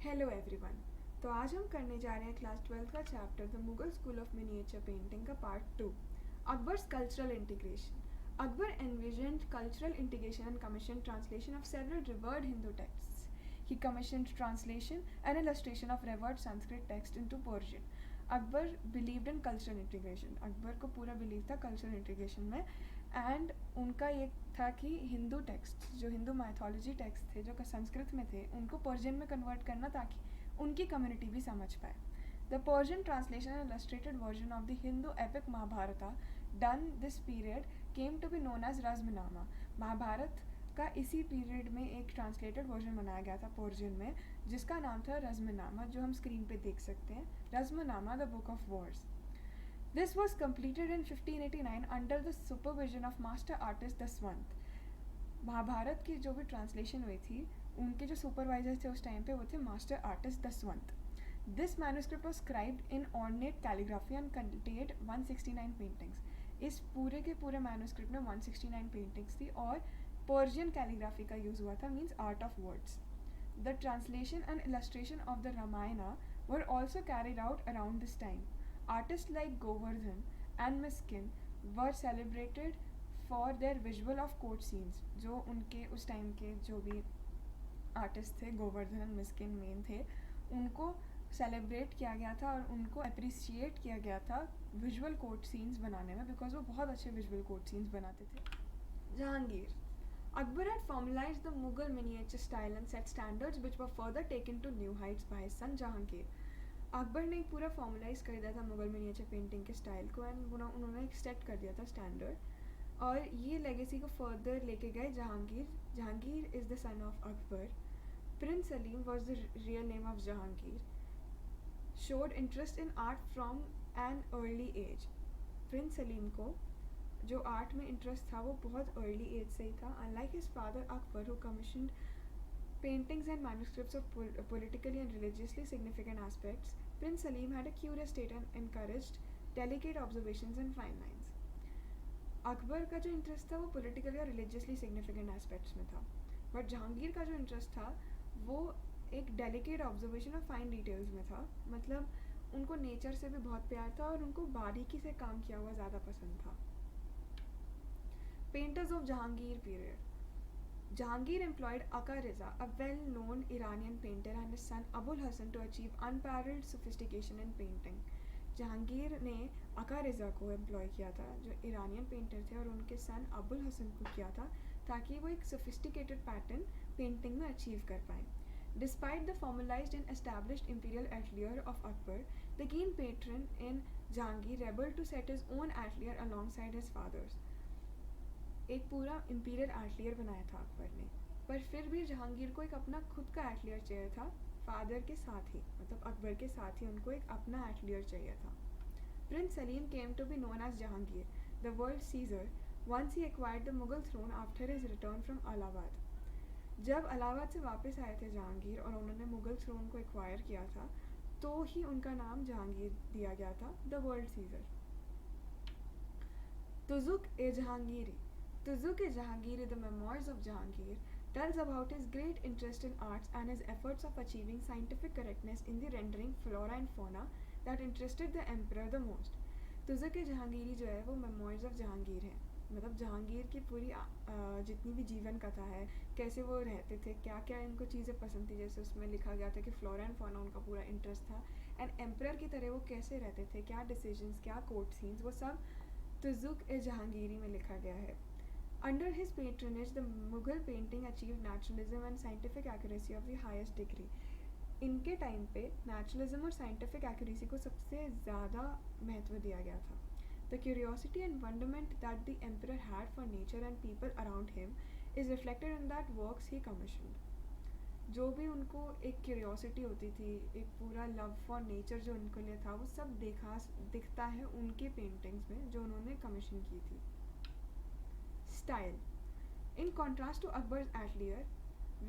Hello everyone. तो आज हम करने जा रहे हैं क्लास 12th का chapter the Mughal school of miniature painting का part 2, Akbar's cultural integration. Akbar envisioned cultural integration and commissioned translation of several revered Hindu texts. He commissioned translation and illustration of revered Sanskrit text into Persian. Akbar believed in cultural integration. Akbar को पूरा believe था cultural integration में, and उनका ये था कि Hindu text, जो Hindu mythology text थे जो संस्कृत में थे, उनको पर्शियन में कन्वर्ट करना ताकि उनकी कम्युनिटी भी समझ पाए। The Persian translation and illustrated version of the Hindu epic Mahabharata done this period came to be known as Razmnama. Mahabharat का इसी पीरियड में एक ट्रांसलेटेड वर्जन बनाया गया था पर्शियन में, जिसका नाम था रज़्मनामा, जो हम स्क्रीन पे देख सकते हैं। Razmnama the book of wars. This was completed in 1589 under the supervision of master artist Daswant. Mahabharat की जो भी ट्रांसलेशन हुई थी, उनके जो सुपरवाइजर थे उस टाइम पे वो थे master artist दसवंत। This manuscript was scribed in ornate calligraphy and contained 169 paintings. इस पूरे के पूरे मैन्यूस्क्रिप्ट में 169 पेंटिंग्स थी और पर्शियन कैलीग्राफी का यूज़ हुआ था, means art of words. The translation and illustration of the Ramayana were also carried out around this time. Artist like Govardhan and Miskin were celebrated for their visual of court scenes. जो उनके उस time के जो भी artist थे, Govardhan and Miskin main थे, उनको celebrate किया गया था और उनको अप्रिशिएट किया गया था विजुअल कोर्ट सीन्स बनाने में, बिकॉज वो बहुत अच्छे विजुअल कोर्ट सीन्स बनाते थे। Jahangir. Akbar had formalized the Mughal miniature style and set standards which were further taken to new heights by his son Jahangir. Akbar ने पूरा फॉर्मलाइज कर दिया था मुगल मिनिएचर पेंटिंग के स्टाइल को, एंड उन्होंने एक सेट कर दिया था स्टैंडर्ड, और ये लेगेसी को फर्दर लेके गए Jahangir. Jahangir is the son of Akbar. Prince Salim was the real name of Jahangir. Showed interest in art from an early age. Prince Salim को जो आर्ट में इंटरेस्ट था वो बहुत अर्ली एज से ही था। Unlike his father Akbar who commissioned paintings and manuscripts of politically and religiously significant aspects, Prince Salim had a curious taste and encouraged delicate observations and fine lines. Akbar का जो interest था वो politically और religiously significant aspects में था, but Jahangir का जो interest था वो एक डेलिकेट ऑब्जर्वेशन और फाइन डिटेल्स में था। मतलब उनको नेचर से भी बहुत प्यार था और उनको बारीकी से काम किया हुआ ज़्यादा पसंद था। Painters of Jahangir period. Jahangir employed Aka Riza, a well-known Iranian painter, and his son Abul Hasan to achieve unparalleled sophistication in painting. Jahangir ने अका रिज़ा को एम्प्लॉय किया था, जो ईरानियन पेंटर थे, और उनके सन अबुल हसन को किया था ताकि वो एक सोफिस्टिकेटेड पैटर्न पेंटिंग में अचीव कर पाए। Despite the formalized and established imperial atelier of Akbar, the keen patron in Jahangir rebelled to set his own atelier alongside his father's. एक पूरा इम्पीरियल एटलियर बनाया था अकबर ने, पर फिर भी जहांगीर को एक अपना खुद का एटलियर चाहिए था। फादर के साथ ही, मतलब अकबर के साथ ही, उनको एक अपना एटलियर चाहिए था। Prince Salim came to be known as Jahangir, the world seizer, once he acquired the Mughal throne after his return from Allahabad. जब अलाहाबाद से वापस आए थे जहांगीर और उन्होंने मुगल थ्रोन को एक्वायर किया था, तो ही उनका नाम जहांगीर दिया गया था, the world seizer. Tuzuk e Jahangiri. Tuzuk-e-Jahangiri, the Memoirs of Jahangir, tells about his great interest in arts and his efforts of achieving scientific correctness in the rendering flora and fauna that interested the emperor the most. तुजुक-ए-जहांगीरी जो है वो memoirs of Jahangir है, मतलब जहांगीर की पूरी जितनी भी जीवन कथा है, कैसे वो रहते थे, क्या क्या इनको चीज़ें पसंद थी, जैसे उसमें लिखा गया था कि फ्लोरा एंड फौना उनका पूरा इंटरेस्ट था, एंड एम्प्रर की तरह वो कैसे रहते थे, क्या डिसीजंस, क्या कोर्ट सीन्स, वो सब तुजुक-ए-जहांगीरी में लिखा गया है। Under his patronage, the Mughal painting achieved naturalism and scientific accuracy of the highest degree. इनके टाइम पे नेचुरलिज्म और साइंटिफिक एक्यूरेसी को सबसे ज़्यादा महत्व दिया गया था। The curiosity and wonderment that the emperor had for nature and people around him is reflected in that works he commissioned. जो भी उनको एक क्यूरियोसिटी होती थी, एक पूरा लव फॉर नेचर जो उनको लिए था, वो सब दिखता है उनके पेंटिंग्स में जो उन्होंने कमीशन की थी। Style. In contrast to Akbar's atelier,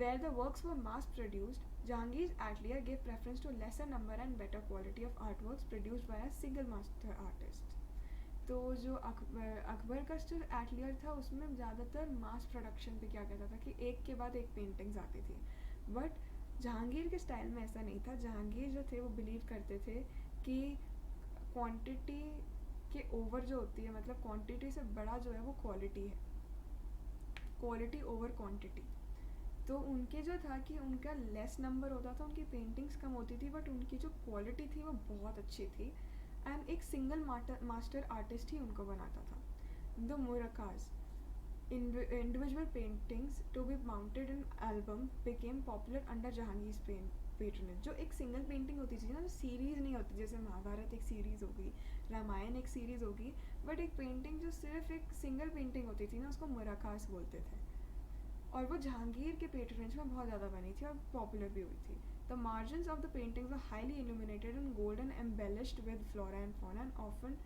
where the works were mass-produced, Jahangir's atelier gave preference to lesser number and better quality of artworks produced by a single master artist. तो जो अकबर का जो atelier था उसमें ज़्यादातर mass production पे क्या कहता था कि एक के बाद एक पेंटिंग्स आती थी, बट जहांगीर के स्टाइल में ऐसा नहीं था। जहांगीर जो थे वो बिलीव करते थे कि क्वांटिटी के ओवर जो होती है, मतलब क्वांटिटी से बड़ा जो है वो क्वालिटी है, क्वालिटी ओवर क्वांटिटी। तो उनके जो था कि उनका लेस नंबर होता था, उनकी पेंटिंग्स कम होती थी, बट उनकी जो क्वालिटी थी वो बहुत अच्छी थी। एंड एक सिंगल मास्टर आर्टिस्ट ही उनको बनाता था। The Muraqqas individual paintings to be mounted in album became popular under Jahangir's patronage। जो एक सिंगल पेंटिंग होती थी ना, जो सीरीज़ नहीं होती, जैसे महाभारत एक सीरीज़ होगी, रामायण एक सीरीज़ होगी, बट एक पेंटिंग जो सिर्फ एक सिंगल पेंटिंग होती थी ना, उसको मुराकास बोलते थे। और वो जहांगीर के पेट्रोनेज में बहुत ज़्यादा बनी थी और पॉपुलर भी हुई थी। The margins of the paintings were highly illuminated in gold and embellished with flora and fauna and often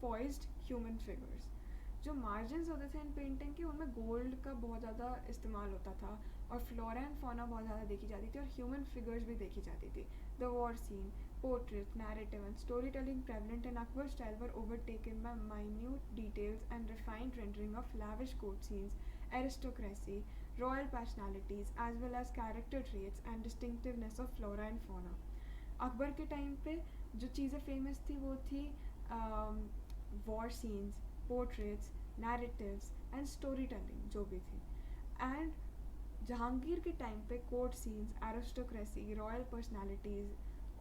poised human figures। जो मार्जिन्स होते थे इन पेंटिंग के, उनमें गोल्ड का बहुत ज़्यादा इस्तेमाल होता था और फ्लोरा एंड फौना बहुत ज़्यादा देखी जाती थी और ह्यूमन फिगर्स भी देखी जाती थी। The war scene, portrait, narrative and story telling prevalent in Akbar's style were overtaken by minute details and refined rendering of lavish court scenes, aristocracy, royal personalities, as well as character traits and distinctiveness of flora and fauna। Akbar के time पे जो चीज़ें famous थी वो थी war scenes, portraits, narratives and story telling जो भी थी। एंड जहांगीर के टाइम पे court scenes, aristocracy, royal personalities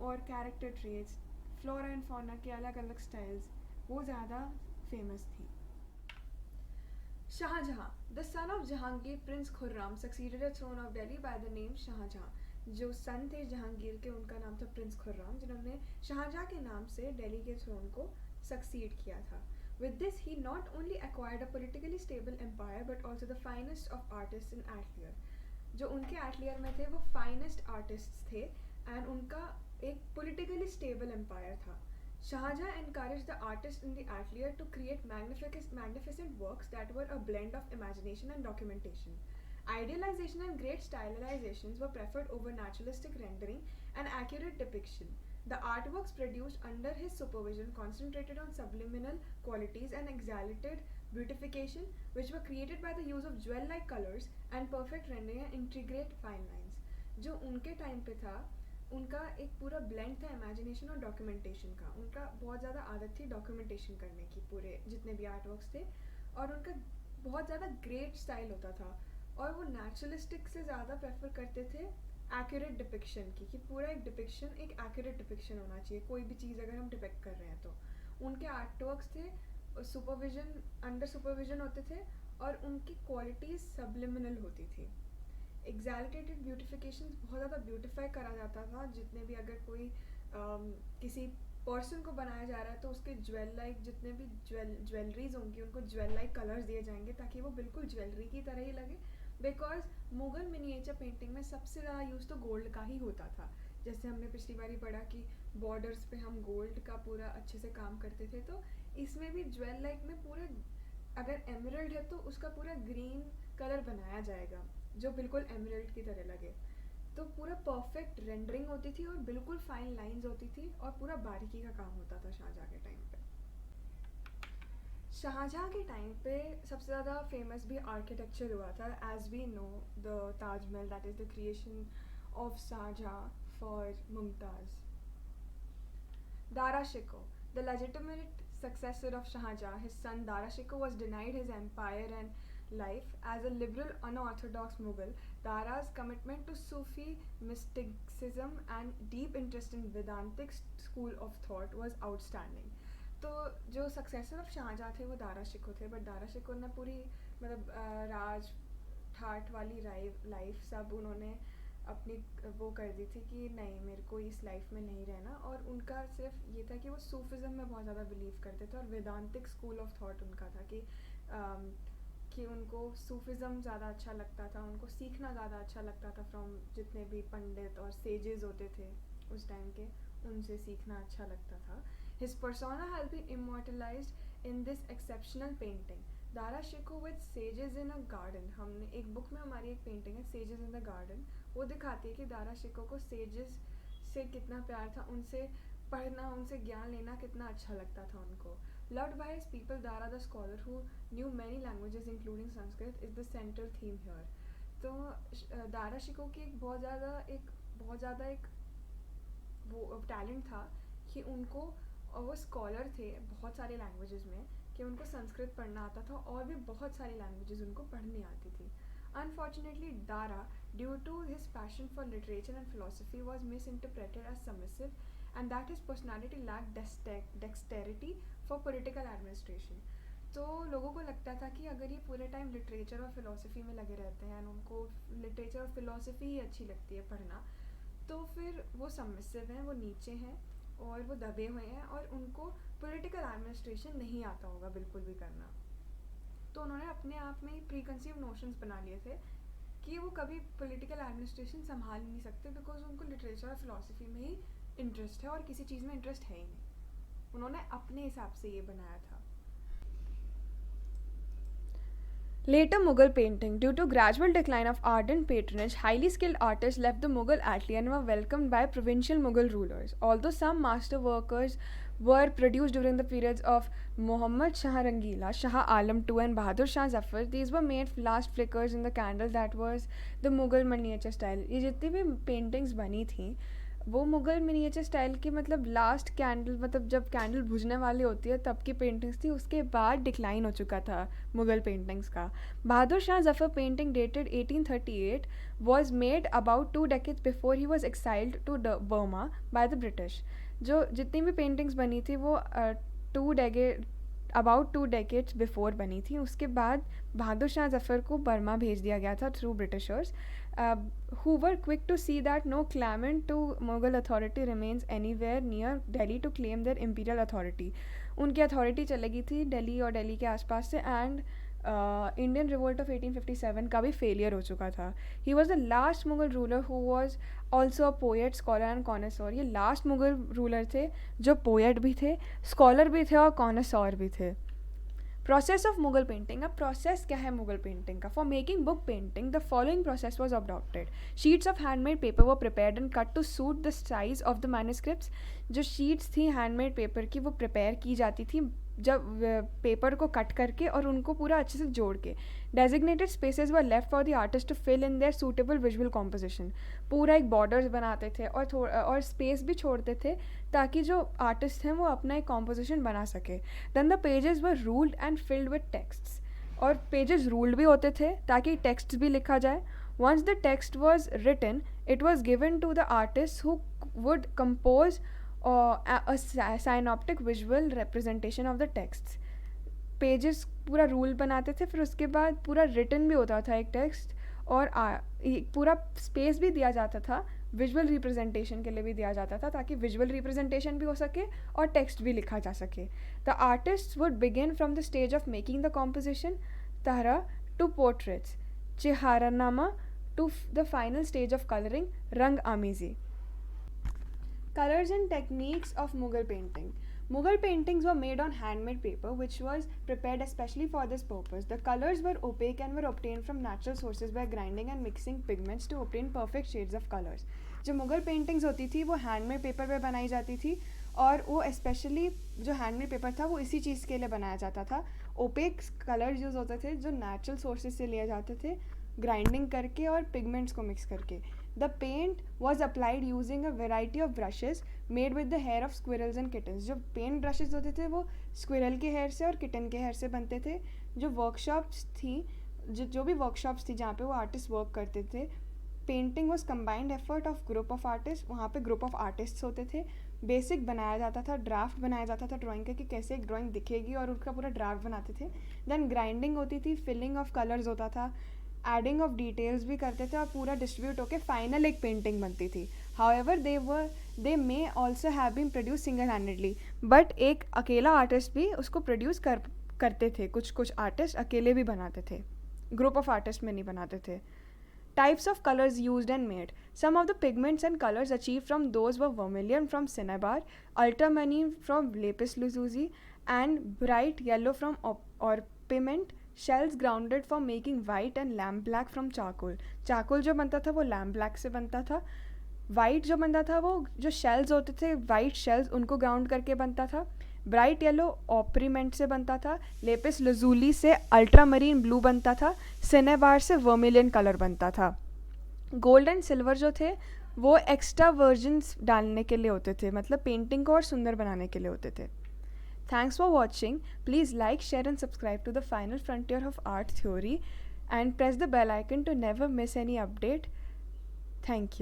और character traits, flora and fauna के अलग अलग स्टाइल्स वो ज़्यादा फेमस थी। Shahjahan, the son of Jahangir prince Khurram succeeded the throne of Delhi by the name Shahjahan. जो सन थे जहांगीर के, उनका नाम था प्रिंस खुर्रम, जिन्होंने शाहजहाँ के नाम से दिल्ली के थ्रोन को सक्सीड किया था। With this, he not only acquired a politically stable empire but also the finest of artists in Atelier। जो उनके एटलियर में थे वो फाइनेस्ट आर्टिस्ट्स थे एंड उनका एक politically stable empire था। Shahjahan encouraged the artists in the atelier to create magnificent works that were a blend of imagination and documentation। Idealization and great stylizations were preferred over naturalistic rendering and accurate depiction। The artworks produced under his supervision concentrated on subliminal qualities and exaggerated beautification, which were created by the use of jewel-like colors and perfect rendering and intricate fine lines। जो उनके time पे था, उनका एक पूरा blend था imagination और documentation का। उनका बहुत ज़्यादा आदत थी डॉक्यूमेंटेशन करने की, पूरे जितने भी आर्ट वर्क्स थे, और उनका बहुत ज़्यादा ग्रेट स्टाइल होता था और वो नेचुरलिस्टिक से ज़्यादा प्रेफर करते थे एक्यूरेट डिपिक्शन की, कि पूरा एक डिपिक्शन एक एक्यूरेट डिपिक्शन होना चाहिए, कोई भी चीज़ अगर हम डिपेक्ट कर रहे हैं तो। उनके आर्ट वर्क्स थे सुपरविजन, अंडर सुपरविजन होते थे और उनकी क्वालिटीज़ सब्लिमिनल होती थी। एग्जैल्टेटेड ब्यूटिफिकेशन, बहुत ज़्यादा ब्यूटिफाई करा जाता था। जितने भी अगर कोई किसी पर्सन को बनाया जा रहा है तो उसके ज्वेल लाइक जितने भी ज्वेलरीज होंगी उनको ज्वेल लाइक कलर्स दिए जाएंगे ताकि वो बिल्कुल ज्वेलरी की तरह ही लगे। बिकॉज मुगल मिनिएचर पेंटिंग में सबसे ज़्यादा यूज़ तो गोल्ड का ही होता था। जैसे हमने पिछली बार ही पढ़ा कि बॉर्डर्स पे हम गोल्ड का पूरा अच्छे से काम करते थे, तो इसमें भी ज्वेल लाइक में पूरे, अगर एमरल्ड है तो उसका पूरा ग्रीन कलर बनाया जाएगा जो बिल्कुल एमरल्ड की तरह लगे। तो पूरा परफेक्ट रेंडरिंग होती थी और बिल्कुल फाइन लाइंस होती थी और पूरा बारीकी का काम होता था शाहजहाँ के टाइम पे। शाहजहाँ के टाइम पे सबसे ज़्यादा फेमस भी आर्किटेक्चर हुआ था। As we know the Taj Mahal, that is the creation of Shah Jahan for Mumtaz. Dara Shikoh, the legitimate successor of Shah Jahan, his son Dara Shikoh was denied his empire and life. As a liberal, unorthodox Mughal, Dara's commitment to Sufi mysticism and deep interest in Vedantic school of thought was outstanding। तो जो successor of Shahjahan थे वो दारा शिकोह थे, but Dara Shikoh ने पूरी मतलब राज ठाट वाली लाइफ सब उन्होंने अपनी वो कर दी थी कि नहीं, मेरे को इस लाइफ में नहीं रहना। और उनका सिर्फ ये था कि वो सूफिज़म में बहुत ज़्यादा बिलीव करते थे और वेदांतिक स्कूल ऑफ थॉट उनका था कि उनको सूफिज़म ज़्यादा अच्छा लगता था, उनको सीखना ज़्यादा अच्छा लगता था फ्रॉम जितने भी पंडित और सेजेस होते थे उस टाइम के, उनसे सीखना अच्छा लगता था। His persona has been immortalized in this exceptional painting, Dara Shikoh with sages in a garden। हमने एक बुक में हमारी एक पेंटिंग है sages in the garden, वो दिखाती है कि दारा शिकोह को सेजेस से कितना प्यार था, उनसे पढ़ना, उनसे ज्ञान लेना कितना अच्छा लगता था उनको। Loved by his people, Dara the scholar who knew many languages including Sanskrit is the central theme here। तो दारा शिकोह की एक बहुत ज़्यादा एक बहुत ज़्यादा एक वो टैलेंट था कि उनको, और वो स्कॉलर थे बहुत सारे लैंग्वेजेस में, कि उनको संस्कृत पढ़ना आता था और भी बहुत सारी लैंग्वेजेस उनको पढ़नी आती थी. Unfortunately, Dara, due to his passion for literature and philosophy, was misinterpreted as submissive, and that his personality lacked dexterity for political administration. तो लोगों को लगता था कि अगर ये पूरे टाइम लिटरेचर और फिलोसफी में लगे रहते हैं, उनको लिटरेचर और फिलोसफी ही अच्छी लगती है पढ़ना, तो फिर वो सबमिसिव हैं, वो नीचे हैं और वो दबे हुए हैं और उनको पॉलिटिकल एडमिनिस्ट्रेशन नहीं आता होगा बिल्कुल भी करना. तो उन्होंने अपने आप में ही प्री कंसीव नोशंस बना लिए थे कि वो कभी पॉलिटिकल एडमिनिस्ट्रेशन संभाल नहीं सकते, बिकॉज उनको लिटरेचर और फिलोसफी में ही इंटरेस्ट है और किसी चीज़ में इंटरेस्ट है ही नहीं. उन्होंने अपने हिसाब से ये बनाया था. Later Mughal painting. Due to gradual decline of art and patronage, highly skilled artists left the Mughal atelier and were welcomed by provincial Mughal rulers. Although some master workers were produced during the periods of Muhammad Shah Rangila, Shah Alam II and Bahadur Shah Zafar, these were made last flickers in the candle that was the Mughal miniature style. ये जितनी भी paintings बनी थी वो Mughal miniature style की, मतलब last candle, मतलब जब कैंडल बुझने वाली होती है तब की पेंटिंग्स थी. उसके बाद डिक्लाइन हो चुका था मुग़ल पेंटिंग्स का. Bahadur Shah Zafar painting dated 1838 was made about 2 decades before he was exiled to Burma by the British. जो जितनी भी पेंटिंग्स बनी थी वो अबाउट 2 decades बिफोर बनी थी. उसके बाद बहादुर शाह जफ़र को बर्मा भेज दिया गया था through Britishers, who were quick to see that no claimant to Mughal authority remains anywhere near Delhi to claim their imperial authority. उनकी अथॉरिटी चलेगी थी दिल्ली और दिल्ली के आसपास से, एंड इंडियन रिवोल्ट ऑफ 1857 का भी फेलियर हो चुका था. He was the last Mughal ruler who was also a poet, scholar and connoisseur. ये लास्ट मुगल रूलर थे जो पोएट भी थे, स्कॉलर भी थे और कॉनेसोर भी थे. Process of Mughal painting. अब प्रोसेस क्या है मुगल पेंटिंग का? For making book painting the following process was adopted. Sheets of handmade paper were prepared and cut to suit the size of the manuscripts. जो शीट्स थी handmade paper की वो prepare की जाती थी जब पेपर को कट करके और उनको पूरा अच्छे से जोड़ के. Designated spaces were left for the artist to fill in their suitable visual composition. पूरा एक बॉर्डर्स बनाते थे और स्पेस भी छोड़ते थे ताकि जो आर्टिस्ट हैं वो अपना एक कॉम्पोजिशन बना सके. Then the pages were ruled and filled with texts. और पेजेस रूल्ड भी होते थे ताकि टेक्स्ट भी लिखा जाए. Once the text was written it was given to the artist who would compose a synoptic visual representation of the texts. Pages पूरा rule बनाते थे, फिर उसके बाद पूरा रिटन भी होता था एक टेक्स्ट, और पूरा स्पेस भी दिया जाता था विजुअल रिप्रेजेंटेशन के लिए भी दिया जाता था ताकि विजुअल रिप्रेजेंटेशन भी हो सके और टेक्स्ट भी लिखा जा सके. The artist would begin from the stage of making the composition तहरा टू पोर्ट्रेट्स, चिहारानामा to the final stage of colouring, रंग आमीज़ी. Colors and techniques of Mughal painting. Mughal paintings were made on handmade paper which was prepared especially for this purpose. The colors were opaque and were obtained from natural sources by grinding and mixing pigments to obtain perfect shades of colors. जो Mughal paintings होती थी वो handmade paper पे बनाई जाती थी, और वो स्पेशली जो हैंडमेड पेपर था वो इसी चीज़ के लिए बनाया जाता था. ओपेक कलर्स यूज़ होते थे जो नेचुरल सोर्सेज से लिए जाते थे, ग्राइंडिंग करके और पिगमेंट्स को मिक्स करके. The paint was applied using a variety of brushes made with the hair of squirrels and kittens. जो पेंट ब्रशेस होते थे वो स्क्विरल के हेयर से और किटन के हेयर से बनते थे. जो वर्कशॉप्स थी, जो भी वर्कशॉप्स थी जहाँ पे वो आर्टिस्ट वर्क करते थे, painting was combined effort of group of artist. वहाँ पे ग्रुप ऑफ आर्टिस्ट होते थे. बेसिक बनाया जाता था, ड्राफ्ट बनाया जाता था ड्राइंग का कि कैसे एक ड्राइंग दिखेगी, और उनका पूरा ड्राफ्ट बनाते थे. देन ग्राइंडिंग होती थी, फिलिंग ऑफ कलर्स होता था, एडिंग ऑफ डिटेल्स भी करते थे, और पूरा डिस्ट्रीब्यूट होकर फाइनल एक पेंटिंग बनती थी. However they may also have been produce single handedly, but एक अकेला आर्टिस्ट भी उसको प्रोड्यूस करते थे. कुछ आर्टिस्ट अकेले भी बनाते थे, ग्रुप ऑफ आर्टिस्ट में नहीं बनाते थे. Types of colours used and made. Some of the pigments and colours achieve from those were vermilion from cinnabar, ultramarine from lapis lazuli, and bright yellow from orpiment. Shells grounded for making white and lamp black from charcoal. Charcoal जो बनता था वो lamp black से बनता था. White जो बनता था वो जो शेल्स होते थे, वाइट शेल्स, उनको ग्राउंड करके बनता था. ब्राइट येलो ऑप्रीमेंट से बनता था. लेपिस लजुली से अल्ट्रामरीन ब्लू बनता था. सिनेबार से वर्मिलियन कलर बनता था. गोल्ड एंड सिल्वर जो थे वो एक्स्ट्रा वर्जन्स डालने के लिए होते थे, मतलब पेंटिंग को और सुंदर बनाने के लिए होते थे. Thanks for watching. Please like, share and subscribe to the Final Frontier of Art Theory and press the bell icon to never miss any update. Thank you.